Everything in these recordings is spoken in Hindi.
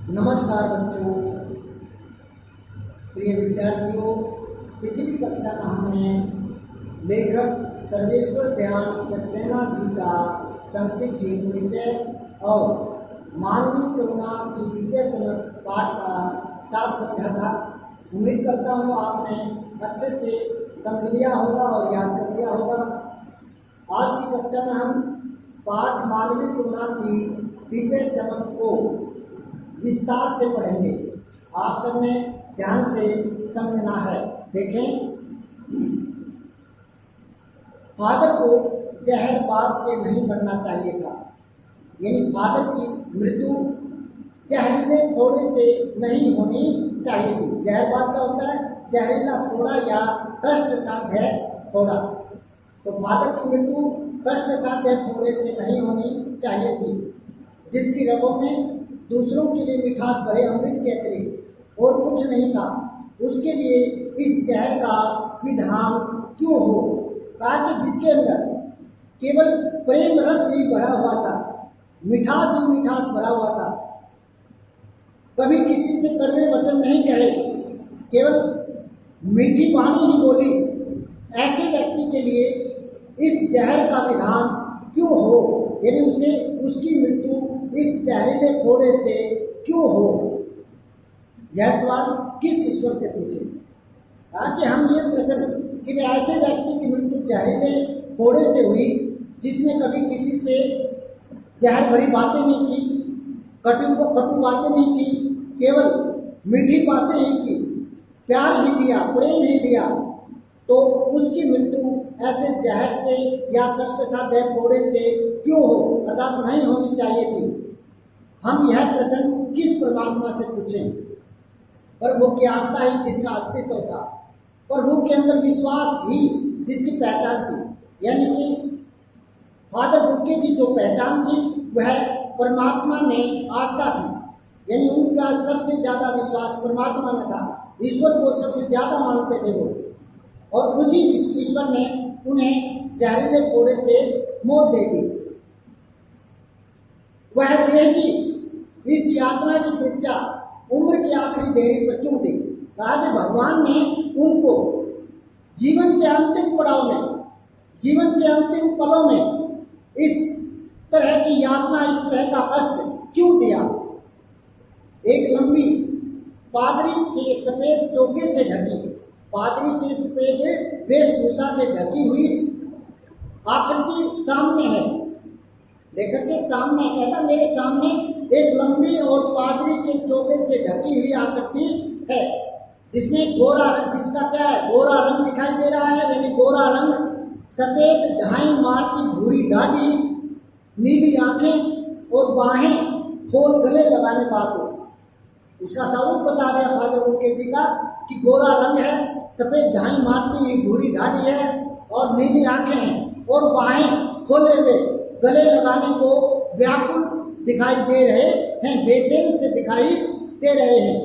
नमस्कार बच्चों, प्रिय विद्यार्थियों। पिछली कक्षा में हमने लेखक सर्वेश्वर दयाल सक्सेना जी का संक्षिप्त जीवन परिचय और मानवीय करुणा की दिव्य चमक पाठ का सार समझा था। उम्मीद करता हूँ आपने अच्छे से समझ लिया होगा और याद कर लिया होगा। आज की कक्षा में हम पाठ मानवीय करुणा की दिव्य चमक को विस्तार से पढ़ेंगे। आप सबने ध्यान से समझना है। देखें, फादर को जहरबाद से नहीं बनना चाहिए था, यानी फादर की मृत्यु जहरीले फोड़े से नहीं होनी चाहिए थी। जहरबाद क्या होता है? जहरीला फोड़ा या कष्ट साध्य फोड़ा। तो फादर की मृत्यु कष्ट साध्य फोड़े से नहीं होनी चाहिए थी, जिसकी रगों में दूसरों के लिए मिठास भरे अमृत के अतिरिक्त और कुछ नहीं था। उसके लिए इस जहर का विधान क्यों हो? कहा कि जिसके अंदर केवल प्रेम रस ही भरा हुआ था, मिठास ही मिठास भरा हुआ था, कभी किसी से कड़वे वचन नहीं कहे, केवल मीठी वाणी ही बोली, ऐसे व्यक्ति के लिए इस जहर का विधान क्यों हो? यानी उसे उसकी मृत्यु इस जहरीले फोड़े से क्यों हो? यह सवाल किस ईश्वर से पूछे? ताकि हम ये प्रश्न कि ऐसे व्यक्ति की मृत्यु जहरीले फोड़े से हुई जिसने कभी किसी से जहर भरी बातें नहीं की, कटु बातें नहीं की, केवल मीठी बातें ही की, प्यार ही दिया, प्रेम ही दिया, तो उसकी मृत्यु ऐसे जहर से या कष्ट साध्य फोड़े से क्यों हो? अर्थात नहीं होनी चाहिए थी। हम यह प्रश्न किस परमात्मा से पूछें? प्रभु की आस्था ही जिसका अस्तित्व था, प्रभु के अंदर विश्वास ही जिसकी पहचान थी। यानी कि फादर बुल्के की जो पहचान थी वह परमात्मा में आस्था थी, यानी उनका सबसे ज़्यादा विश्वास परमात्मा में था। ईश्वर को सबसे ज़्यादा मानते थे वो, और उसी ईश्वर ने उन्हें जहरीले फोड़े से मौत दे दी। वह देह की इस यात्रा की परीक्षा उम्र की आखिरी देरी पर क्यों दी? कहा कि भगवान ने उनको जीवन के अंतिम पड़ाव में, जीवन के अंतिम पलों में इस तरह की यातना, इस तरह का कष्ट क्यों दिया? एक लंबी पादरी के सफेद चोगे से ढकी, पादरी के सफेद वेशभूषा से ढकी हुई आकृति सामने है। लेखक के सामने कहता, मेरे सामने एक लंबी और पादरी के चोगे से ढकी हुई आकृति है, जिसमें गोरा रंग, जिसका क्या है? गोरा रंग दिखाई दे रहा है, यानी गोरा रंग, सफेद झाई मारती भूरी दाढ़ी, नीली आंखें और बाहें खोल गले लगाने बात हो। उसका स्वरूप बता दिया फादर बुल्के जी का कि गोरा रंग है, सफेद झाई मारती हुई भूरी दाढ़ी है और नीली आंखें हैं और बाहें खोले हुए गले लगाने को व्याकुल दिखाई दे रहे हैं, बेचैन से दिखाई दे रहे हैं।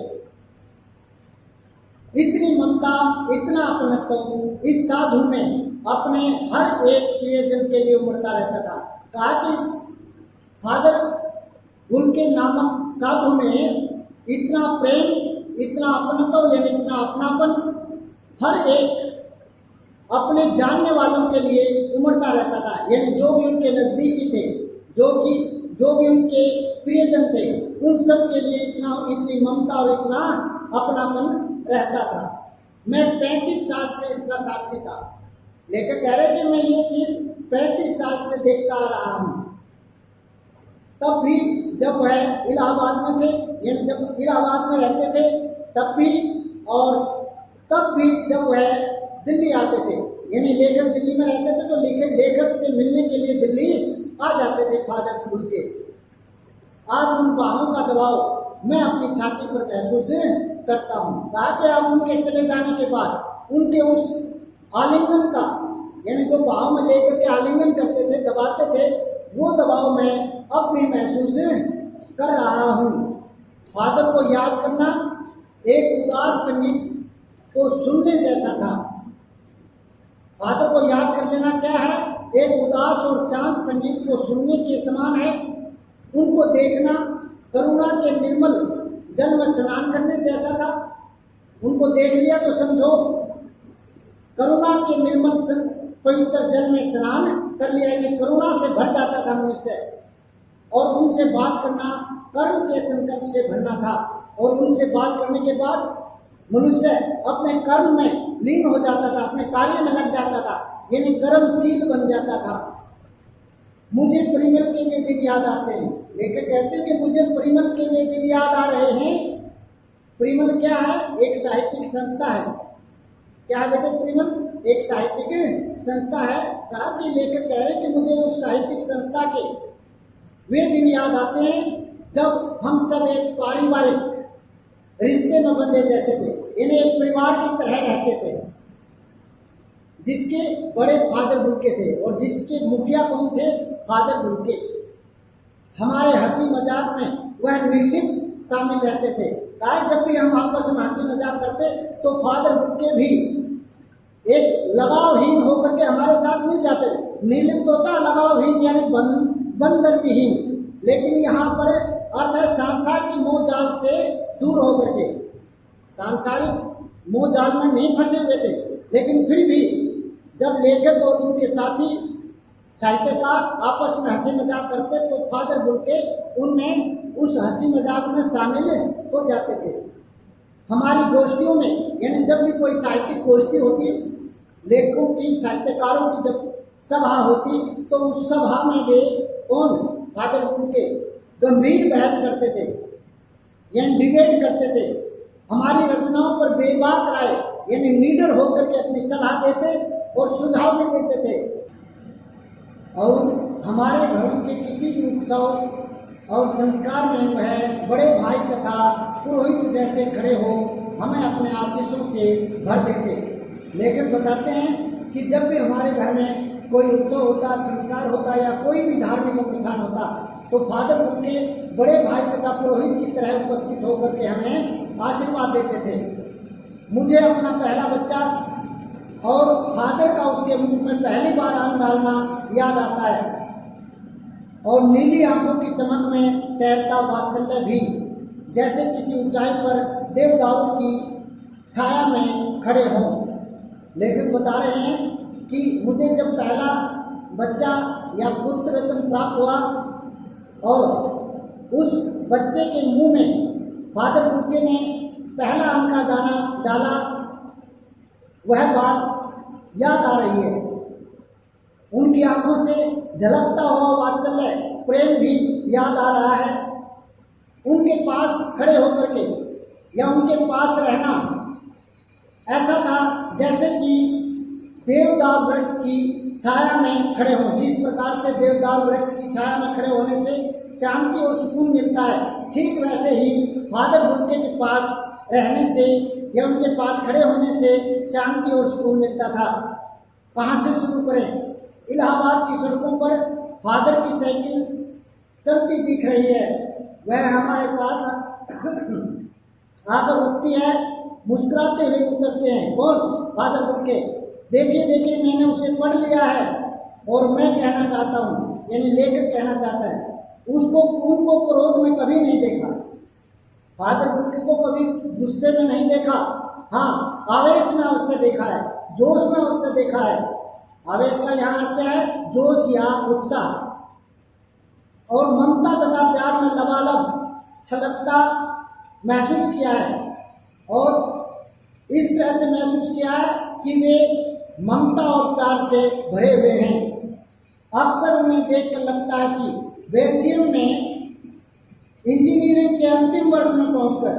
इतनी ममता, इतना अपनत्व इस साधु में अपने हर एक प्रियजन के लिए उमड़ता रहता था। कहा कि फादर बुल्के नामक साधु में इतना प्रेम, इतना अपनत्व, यानी इतना अपनापन हर एक अपने जानने वालों के लिए उमड़ता रहता था। यानी जो भी उनके नज़दीकी थे, जो भी उनके प्रियजन थे, उन सब के लिए इतनी ममता और इतना अपनापन रहता था। मैं 35 साल से इसका साक्षी था। लेकर कह रहे कि मैं ये चीज़ 35 साल से देखता आ रहा हूँ। तब भी जब वह इलाहाबाद में थे, यानी जब इलाहाबाद में रहते थे तब भी, और तब भी जब वह दिल्ली आते थे, यानी लेखक दिल्ली में रहते थे तो लेखक से मिलने के लिए दिल्ली आ जाते थे फादर बुल्के। आज उन बाहों का दबाव मैं अपनी छाती पर महसूस करता हूँ। कहा कि अब उनके चले जाने के बाद उनके उस आलिंगन का, यानी जो बाहों में लेकर के आलिंगन करते थे, दबाते थे, वो दबाव मैं अब भी महसूस कर रहा हूँ। फादर को याद करना एक उदास संगीत को सुनने जैसा था। फादर को याद कर लेना क्या है? एक उदास और शांत संगीत को सुनने के समान है। उनको देखना करुणा के निर्मल जल में स्नान करने जैसा था। उनको देख लिया तो समझो करुणा के निर्मल पवित्र जल में स्नान कर लिया, यानी करुणा से भर जाता था मनुष्य, और उनसे बात करना कर्म के संकल्प से भरना था। और उनसे बात करने के बाद मनुष्य अपने कर्म में लीन हो जाता था, अपने कार्य में लग जाता था, यानी कर्मशील बन जाता था। मुझे परिमल के वे दिन याद आते हैं, लेकिन कहते हैं कि मुझे परिमल के वे दिन याद आ रहे हैं। परिमल क्या है? एक साहित्यिक संस्था है। क्या है बेटे परिमल? एक साहित्यिक संस्था है। कहा कि लेखक कह रहे हैं कि मुझे उस साहित्यिक संस्था के वे दिन याद आते हैं जब हम सब एक पारिवारिक रिश्ते में बंधे जैसे थे, यानी एक परिवार की तरह रहते थे, जिसके बड़े फादर बुल्के थे और जिसके मुखिया कौन थे? Father Bulcke. हमारे हंसी मजाक में वह निर्लिप्त शामिल रहते थे। जब भी हम आपस में हंसी मजाक करते तो फादर बुल्के भी एक लगावहीन होकर के हमारे साथ मिल जाते थे। निर्लिप्त होता लगावहीन, यानी बंधन विहीन। लेकिन यहाँ पर अर्थ है सांसारिक मोह जाल से दूर होकर के, सांसारिक मोह जाल में नहीं फंसे हुए थे। लेकिन फिर भी जब लेखक और उनके साथी साहित्यकार आपस में हंसी मजाक करते तो फादर बुल्के उनमें उस हंसी मजाक में शामिल हो जाते थे। हमारी गोष्ठियों में, यानी जब भी कोई साहित्यिक गोष्ठी होती, लेखकों की, साहित्यकारों की जब सभा होती, तो उस सभा में वे कौन? फादर बुल्के गंभीर बहस करते थे, यानी डिबेट करते थे। हमारी रचनाओं पर बेबाक राय, यानी निडर होकर के अपनी सलाह देते और सुझाव भी देते थे। और हमारे घरों के किसी भी उत्सव और संस्कार में वह बड़े भाई तथा पुरोहित जैसे खड़े हो हमें अपने आशीषों से भर देते। लेखक बताते हैं कि जब भी हमारे घर में कोई उत्सव होता, संस्कार होता या कोई भी धार्मिक अनुष्ठान होता, तो फादर बुल्के बड़े भाई तथा पुरोहित की तरह उपस्थित होकर के हमें आशीर्वाद देते थे। मुझे अपना पहला बच्चा और फादर का उसके मुंह में पहली बार अन्न डालना याद आता है, और नीली आंखों की चमक में तैरता वात्सल्य भी, जैसे किसी ऊंचाई पर देवदारों की छाया में खड़े हों। लेखक बता रहे हैं कि मुझे जब पहला बच्चा या पुत्र रत्न प्राप्त हुआ और उस बच्चे के मुंह में फादर बुल्के ने पहला अन्न का दाना डाला, वह बात याद आ रही है। उनकी आंखों से झलकता हुआ वात्सल्य प्रेम भी याद आ रहा है। उनके पास खड़े होकर के या उनके पास रहना ऐसा था जैसे कि देवदार वृक्ष की छाया में खड़े हों। जिस प्रकार से देवदार वृक्ष की छाया में खड़े होने से शांति और सुकून मिलता है, ठीक वैसे ही फादर बुल्के के पास रहने से या उनके पास खड़े होने से शांति और सुकून मिलता था। कहाँ से शुरू करें? इलाहाबाद की सड़कों पर फादर की साइकिल चलती दिख रही है। वह हमारे पास आकर रुकती है, मुस्कुराते हुए उतरते हैं। कौन? Father Bulcke. देखिए देखिए मैंने उसे पढ़ लिया है और मैं कहना चाहता हूँ, यानी लेखक कहना चाहता है, उनको क्रोध में कभी नहीं देखा। फादर बुल्के को कभी गुस्से में नहीं देखा। हाँ, आवेश में अवश्य देखा है, जोश में अवश्य देखा है। आवेश का यहाँ अर्थ है जोश या उत्साह, और ममता तथा प्यार में लबालब छलकता महसूस किया है। और इस तरह से महसूस किया है कि वे ममता और प्यार से भरे हुए हैं। अक्सर उन्हें देखकर लगता है कि बेल्जियम में इंजीनियरिंग के अंतिम वर्ष में पहुंचकर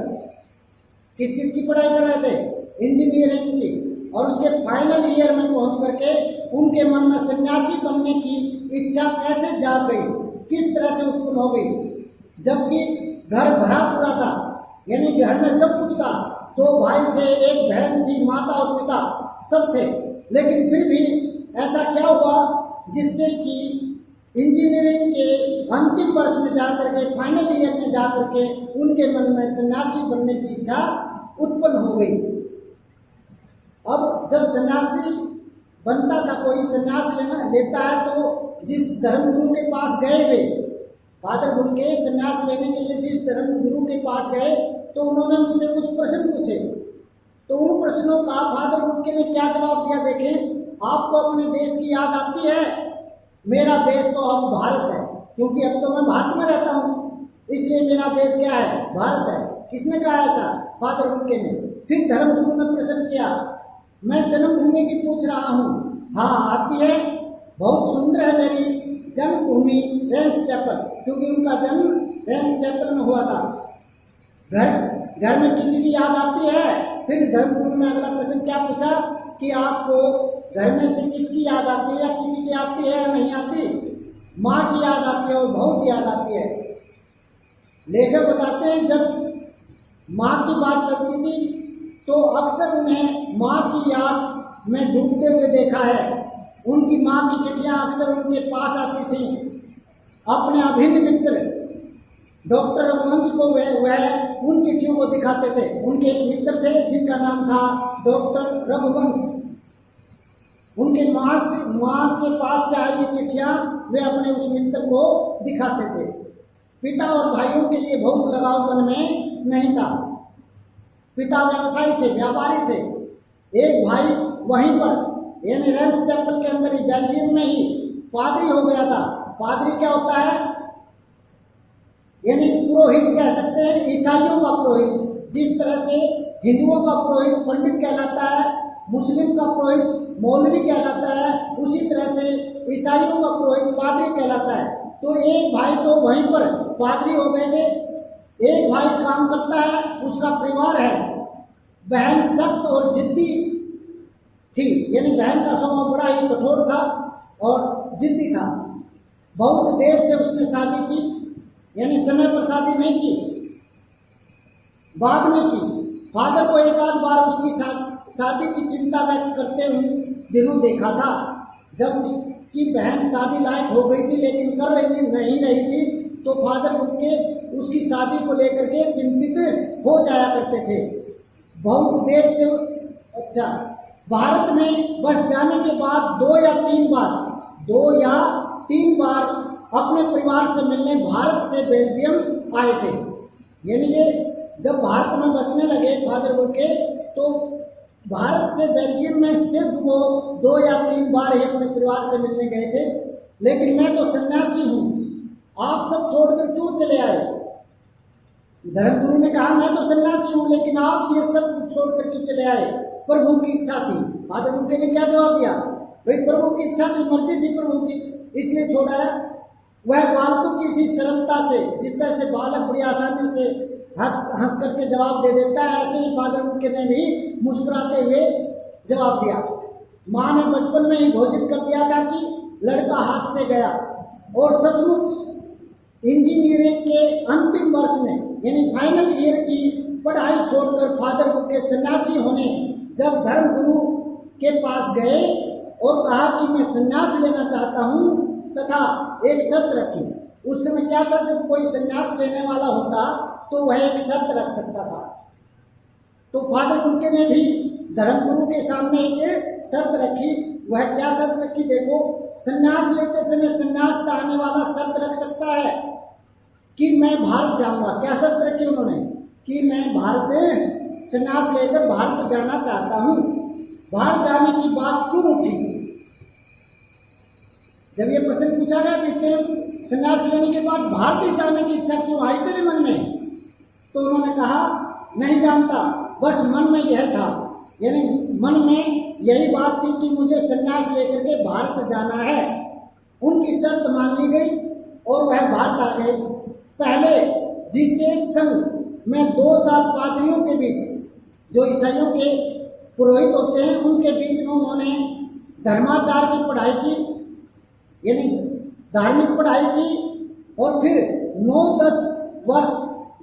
किस चीज़ की पढ़ाई कर रहे थे? इंजीनियरिंग की। और उसके फाइनल ईयर में पहुंच करके उनके मन में सन्यासी बनने की इच्छा कैसे जाग गई, किस तरह से उत्पन्न हो गई, जबकि घर भरा पूरा था, यानी घर में सब कुछ था। 2 भाई थे, एक बहन थी, माता और पिता सब थे। लेकिन फिर भी ऐसा क्या हुआ जिससे कि इंजीनियरिंग के अंतिम वर्ष में जाकर के, फाइनल ईयर में जाकर के उनके मन में सन्यासी बनने की इच्छा उत्पन्न हो गई। अब जब सन्यासी बनता था, कोई सन्यास लेता है तो जिस धर्मगुरु के पास गए वे फादर बुल्के संन्यास लेने के लिए जिस धर्म गुरु के पास गए तो उन्होंने उनसे कुछ प्रश्न पूछे, तो उन प्रश्नों का फादर बुल्के ने क्या जवाब दिया देखें। आपको अपने देश की याद आती है? मेरा देश तो अब भारत है, क्योंकि अब तो मैं भारत में रहता हूँ, इसलिए मेरा देश क्या है? भारत है। किसने कहा ऐसा? फादर बुल्के ने। फिर धर्म गुरु ने प्रश्न किया, मैं जन्मभूमि की पूछ रहा हूँ। हाँ आती है, बहुत सुंदर है मेरी जन्मभूमि रेम्स चैपल, क्योंकि उनका जन्म रेम्स चैपल में हुआ था। घर में किसी की याद आती है? फिर धर्मगुरु ने अगला प्रश्न क्या पूछा कि आपको घर में से किसकी याद आती है, या किसी की आती है या नहीं आती? माँ की याद आती है, और बहुत याद आती है। लेखक बताते हैं जब माँ की बात चलती थी तो अक्सर उन्हें माँ की याद में डूबते हुए देखा है। उनकी माँ की चिट्ठियाँ अक्सर उनके पास आती थीं। अपने अभिन्न मित्र डॉक्टर रघुवंश को वह उन चिट्ठियों को दिखाते थे। उनके एक मित्र थे जिनका नाम था डॉक्टर रघुवंश। उनके माँ के पास से आई चिट्ठियाँ वे अपने उस मित्र को दिखाते थे। पिता और भाइयों के लिए बहुत लगाव मन में नहीं था। पिता व्यवसायी थे, व्यापारी थे। एक भाई वहीं पर यानी रेम्स चैपल के अंदर ही, बेल्जियम में ही पादरी हो गया था। पादरी क्या होता है? यानी पुरोहित कह सकते हैं, ईसाइयों का पुरोहित। जिस तरह से हिंदुओं का पुरोहित पंडित कहलाता है, मुस्लिम का पुरोहित मौलवी कहलाता है, उसी तरह से ईसाइयों का पुरोहित पादरी कहलाता है। तो एक भाई तो वहीं पर पादरी हो गए थे, एक भाई काम करता है, उसका परिवार है। बहन सख्त और जिद्दी थी, यानी बहन का स्वभाव बड़ा ही कठोर था और जिद्दी था। बहुत देर से उसने शादी की, यानी समय पर शादी नहीं की, बाद में की। फादर को एक आध बार उसकी शादी की चिंता व्यक्त करते हुए दिनों देखा था, जब उसकी बहन शादी लायक हो गई थी लेकिन कर रही नहीं रही थी, तो फादर उनके उसकी शादी को लेकर के चिंतित हो जाया करते थे। बहुत देर से अच्छा भारत में बस जाने के बाद 2 या 3 बार अपने परिवार से मिलने भारत से बेल्जियम आए थे। यानी कि जब भारत में बसने लगे फादर बुल्के, तो भारत से बेल्जियम में सिर्फ वो 2 या 3 बार ही अपने परिवार से मिलने गए थे। लेकिन मैं तो सन्यासी हूँ, आप सब छोड़कर क्यों चले आए? धर्मगुरु ने कहा, मैं तो सन्यासी हूँ, लेकिन आप ये सब छोड़कर क्यों चले आए? प्रभु की इच्छा थी। फादर बुल्के ने क्या जवाब दिया? भाई प्रभु की इच्छा थी, मर्जी थी प्रभु की, इसलिए छोड़ा। वह बालकों की इसी सरलता से, जिस तरह से बालक बड़ी आसानी से हंस करके जवाब दे देता है, ऐसे ही फादर बुल्के ने भी मुस्कुराते हुए जवाब दिया। माँ ने बचपन में ही घोषित कर दिया था कि लड़का हाथ से गया, और सचमुच इंजीनियरिंग के अंतिम वर्ष में यानी फाइनल ईयर की पढ़ाई छोड़कर फादर बुल्के सन्यासी होने जब धर्मगुरु के पास गए और कहा कि मैं सन्यास लेना चाहता हूँ, तथा एक शर्त रखी। उस समय क्या था, जब कोई सन्यास लेने वाला होता तो वह एक शर्त रख सकता था। तो फादर बुल्के ने भी धर्मगुरु के सामने एक शर्त रखी। वह क्या शर्त रखी? देखो, सन्यास लेते समय सन्यास चाहने वाला शर्त रख सकता है कि मैं भारत जाऊंगा। क्या शर्त रखी उन्होंने? कि मैं भारत सन्यास लेकर भारत जाना चाहता हूँ। भारत जाने की बात क्यों उठी? जब ये प्रश्न पूछा गया कि तेरे सन्यास लेने के बाद भारत जाने की इच्छा क्यों आई तेरे मन में, तो उन्होंने कहा, नहीं जानता, बस मन में यह था। यानी मन में यही बात थी कि मुझे सन्यास लेकर के भारत जाना है। उनकी शर्त मान ली गई और वह भारत आ गए। पहले जिसे संघ में 2 साल पादरियों के बीच, जो ईसाइयों के पुरोहित होते हैं, उनके बीच में उन्होंने धर्माचार की पढ़ाई की, यानी धार्मिक पढ़ाई की, और फिर 9-10 वर्ष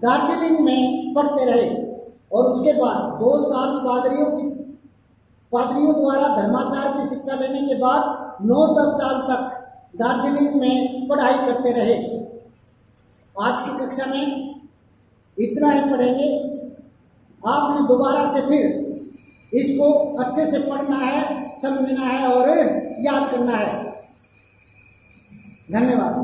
दार्जिलिंग में पढ़ते रहे। और उसके बाद 2 साल पादरियों द्वारा धर्माचार की शिक्षा लेने के बाद 9-10 साल तक दार्जिलिंग में पढ़ाई करते रहे। आज की कक्षा में इतना ही पढ़ेंगे। आपने दोबारा से फिर इसको अच्छे से पढ़ना है, समझना है और याद करना है। धन्यवाद।